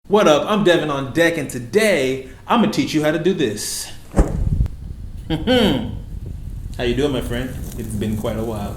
What up? I'm DevanOnDeck, and today I'm gonna teach you how to do this. How you doing, my friend? It's been quite a while.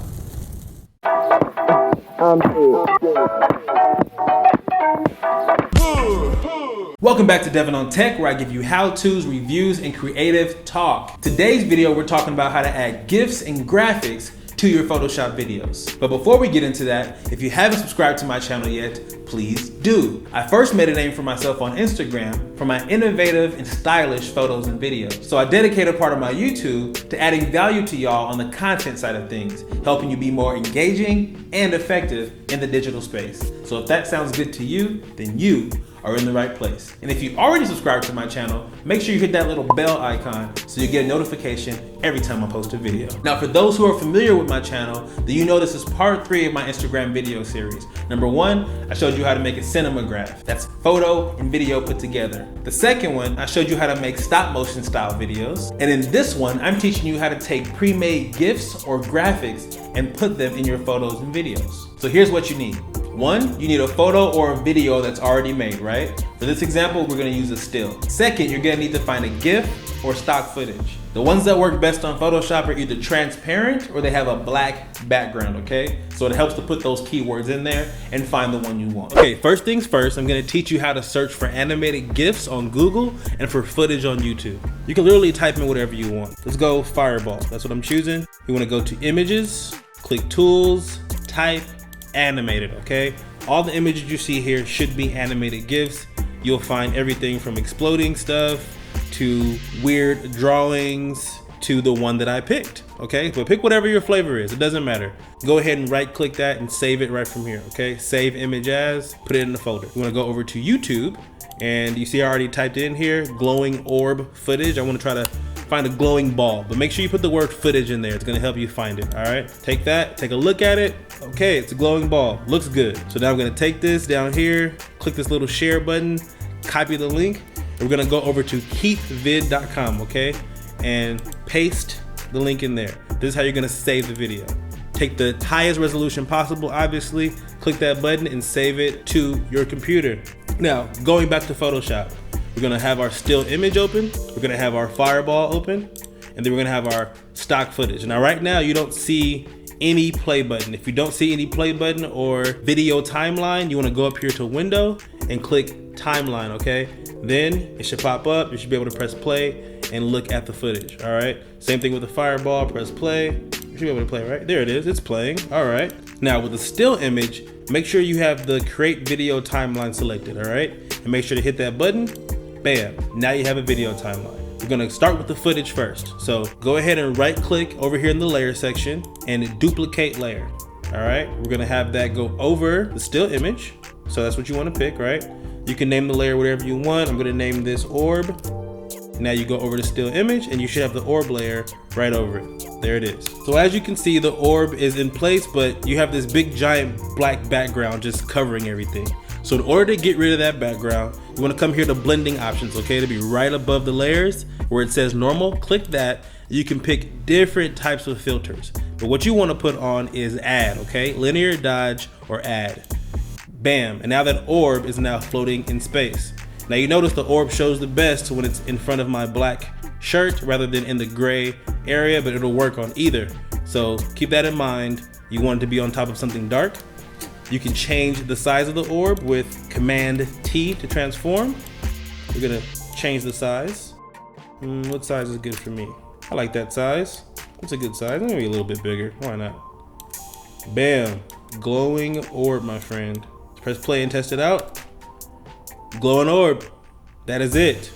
Welcome back to DevanOnTech, where I give you how-tos, reviews, and creative talk. Today's video, we're talking about how to add GIFs and graphics to your Photoshop videos. But before we get into that, if you haven't subscribed to my channel yet, please do. I first made a name for myself on Instagram for my innovative and stylish photos and videos. So I dedicate a part of my YouTube to adding value to y'all on the content side of things, helping you be more engaging and effective in the digital space. So if that sounds good to you, then you are in the right place. And if you already subscribed to my channel, make sure you hit that little bell icon so you get a notification every time I post a video. Now, for those who are familiar with my channel, then you know this is part 3 of my Instagram video series. Number 1, I showed you how to make a cinemagraph. That's photo and video put together. The second one, I showed you how to make stop motion style videos. And in this one, I'm teaching you how to take pre-made GIFs or graphics and put them in your photos and videos. So here's what you need. 1, you need a photo or a video that's already made, right? For this example, we're gonna use a still. Second, you're gonna need to find a GIF or stock footage. The ones that work best on Photoshop are either transparent or they have a black background, okay? So it helps to put those keywords in there and find the one you want. Okay, first things first, I'm gonna teach you how to search for animated GIFs on Google and for footage on YouTube. You can literally type in whatever you want. Let's go Fireball, that's what I'm choosing. You wanna go to Images, click Tools, type Animated, okay? All the images you see here should be animated GIFs. You'll find everything from exploding stuff to weird drawings to the one that I picked, okay? But pick whatever your flavor is, it doesn't matter. Go ahead and right click that and save it right from here, okay? Save image as, put it in the folder. You wanna go over to YouTube, and you see I already typed in here, glowing orb footage. I wanna try to find a glowing ball, but make sure you put the word footage in there. It's gonna help you find it, all right? Take that, take a look at it. Okay, it's a glowing ball, looks good. So now I'm gonna take this down here, click this little share button, copy the link, and we're gonna go over to keepvid.com, okay? And paste the link in there. This is how you're gonna save the video. Take the highest resolution possible, obviously, click that button and save it to your computer. Now, going back to Photoshop, we're gonna have our still image open, we're gonna have our fireball open, and then we're gonna have our stock footage. Now right now you don't see any play button. If you don't see any play button or video timeline, you wanna go up here to window and click timeline, okay? Then it should pop up, you should be able to press play and look at the footage, all right? Same thing with the fireball, press play. You should be able to play, right? There it is, it's playing, all right. Now with the still image, make sure you have the create video timeline selected, all right? And make sure to hit that button. Bam, now you have a video timeline. We're gonna start with the footage first. So go ahead and right click over here in the layer section and duplicate layer, all right? We're gonna have that go over the still image. So that's what you wanna pick, right? You can name the layer whatever you want. I'm gonna name this orb. Now you go over the still image and you should have the orb layer right over it. There it is. So as you can see, the orb is in place, but you have this big giant black background just covering everything. So in order to get rid of that background, you wanna come here to blending options, okay? To be right above the layers where it says normal, click that. You can pick different types of filters. But what you wanna put on is add, okay? Linear, dodge, or add. Bam, and now that orb is now floating in space. Now you notice the orb shows the best when it's in front of my black shirt rather than in the gray area, but it'll work on either. So keep that in mind. You want it to be on top of something dark. You can change the size of the orb with Command T to transform. We're gonna change the size. What size is good for me? I like that size. That's a good size. Maybe a little bit bigger. Why not? Bam, glowing orb, my friend. Press play and test it out. Glowing orb, that is it.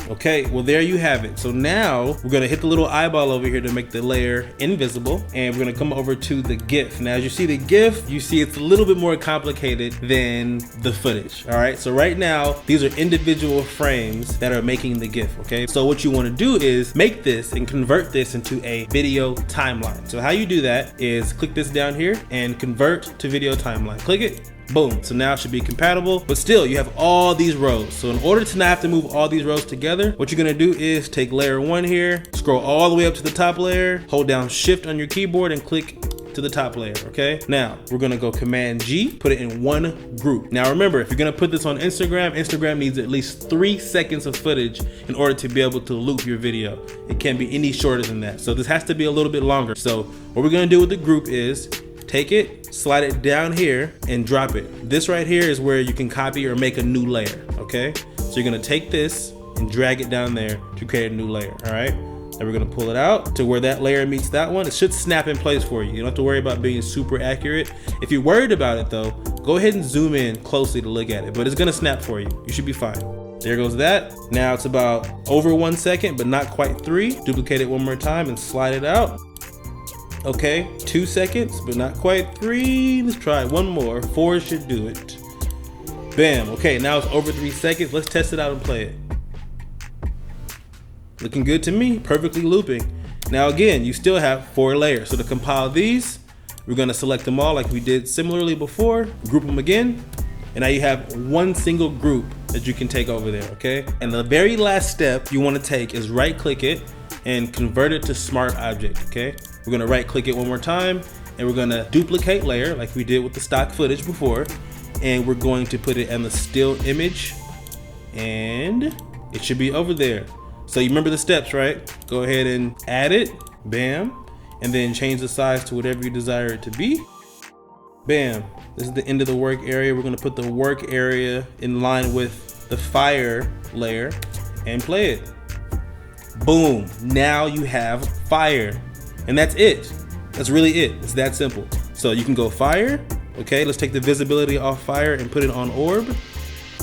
Okay, well there you have it. So now we're gonna hit the little eyeball over here to make the layer invisible, and we're gonna come over to the GIF. Now as you see the GIF, you see it's a little bit more complicated than the footage, all right? So right now, these are individual frames that are making the GIF, okay? So what you wanna do is make this and convert this into a video timeline. So how you do that is click this down here and convert to video timeline. Click it. Boom, so now it should be compatible, but still you have all these rows. So in order to not have to move all these rows together, what you're gonna do is take layer 1 here, scroll all the way up to the top layer, hold down shift on your keyboard and click to the top layer, okay? Now, we're gonna go Command G, put it in one group. Now remember, if you're gonna put this on Instagram, Instagram needs at least 3 seconds of footage in order to be able to loop your video. It can't be any shorter than that. So this has to be a little bit longer. So what we're gonna do with the group is take it, slide it down here, and drop it. This right here is where you can copy or make a new layer, okay? So you're gonna take this and drag it down there to create a new layer, all right? Then we're gonna pull it out to where that layer meets that one. It should snap in place for you. You don't have to worry about being super accurate. If you're worried about it though, go ahead and zoom in closely to look at it, but it's gonna snap for you. You should be fine. There goes that. Now it's about over 1 second, but not quite 3. Duplicate it one more time and slide it out. Okay, 2 seconds, but not quite 3. Let's try one more. 4 should do it. Bam, okay, now it's over 3 seconds. Let's test it out and play it. Looking good to me, perfectly looping. Now again, you still have 4 layers. So to compile these, we're gonna select them all like we did similarly before, group them again, and now you have one single group that you can take over there, okay? And the very last step you wanna take is right-click it and convert it to Smart Object, okay? We're gonna right-click it one more time, and we're gonna duplicate layer like we did with the stock footage before, and we're going to put it in the still image, and it should be over there. So you remember the steps, right? Go ahead and add it, bam, and then change the size to whatever you desire it to be. Bam, this is the end of the work area. We're gonna put the work area in line with the fire layer and play it. Boom, now you have fire. And that's it. That's really it. It's that simple. So you can go fire, okay? Let's take the visibility off fire and put it on orb.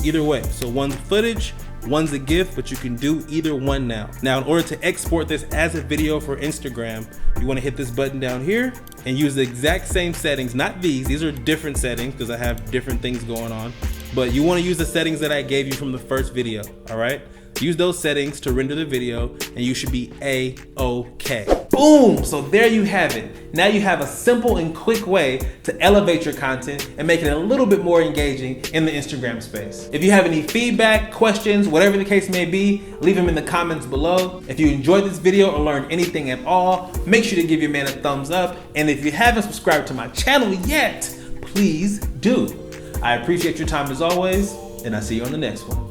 Either way, so one's footage, one's a GIF, but you can do either one now. Now, in order to export this as a video for Instagram, you wanna hit this button down here and use the exact same settings, not these are different settings because I have different things going on, but you wanna use the settings that I gave you from the first video, all right? Use those settings to render the video and you should be A-OK. Boom, so there you have it. Now you have a simple and quick way to elevate your content and make it a little bit more engaging in the Instagram space. If you have any feedback, questions, whatever the case may be, leave them in the comments below. If you enjoyed this video or learned anything at all, make sure to give your man a thumbs up. And if you haven't subscribed to my channel yet, please do. I appreciate your time as always, and I'll see you on the next one.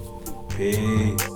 Peace.